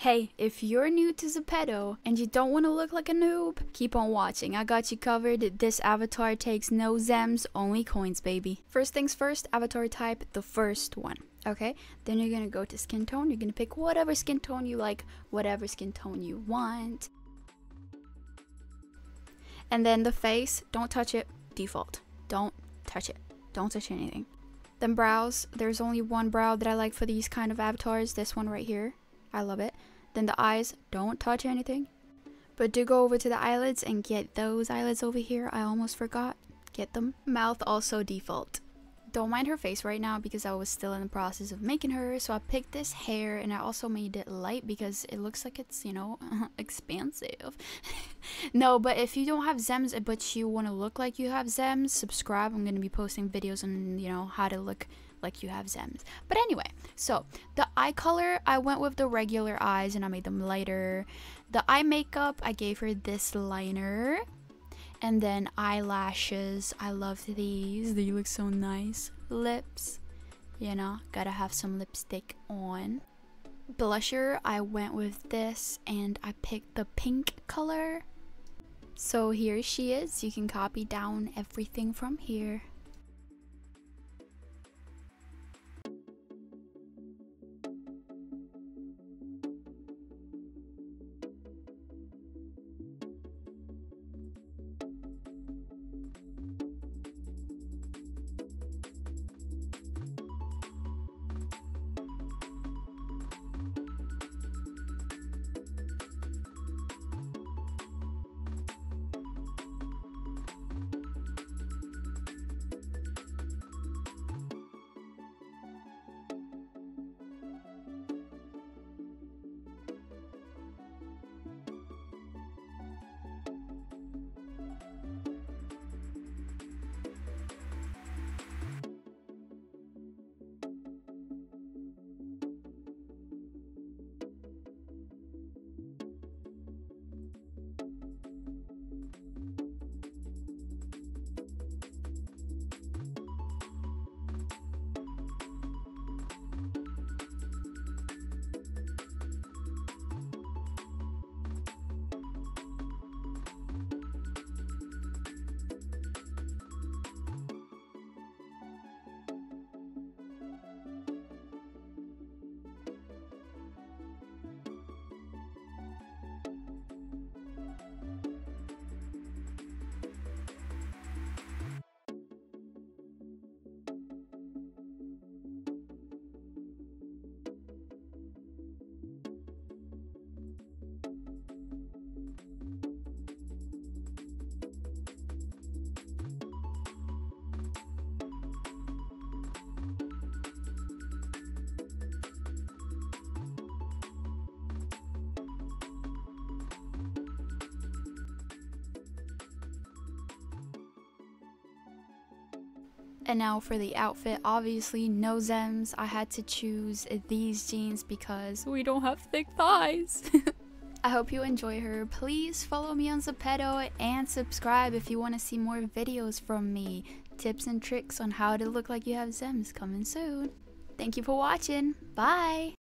Hey, if you're new to Zepeto and you don't want to look like a noob, keep on watching. I got you covered. This avatar takes no ZEMS, only coins, baby. First things first, avatar type, the first one. Okay, then you're gonna go to skin tone. You're gonna pick whatever skin tone you like, whatever skin tone you want. And then the face, don't touch it, default. Don't touch it. Don't touch anything. Then brows, there's only one brow that I like for these kind of avatars, this one right here. I love it. Then the eyes, don't touch anything. But do go over to the eyelids and get those eyelids over here. I almost forgot. Get them. Mouth also default. Don't mind her face right now because I was still in the process of making her. So I picked this hair and I also made it light because it looks like it's, you know, expansive. No, but if you don't have ZEMS but you want to look like you have ZEMS, subscribe. I'm going to be posting videos on, you know, how to look like you have ZEMS. But anyway, so the eye color, I went with the regular eyes and I made them lighter. The eye makeup, I gave her this liner. And then eyelashes, I love these. They look so nice. Lips, you know, gotta have some lipstick on. Blusher, I went with this and I picked the pink color. So here she is. You can copy down everything from here. And now for the outfit, obviously no ZEMS. I had to choose these jeans because we don't have thick thighs. I hope you enjoy her. Please follow me on Zepeto and subscribe if you want to see more videos from me. Tips and tricks on how to look like you have ZEMS coming soon. Thank you for watching. Bye!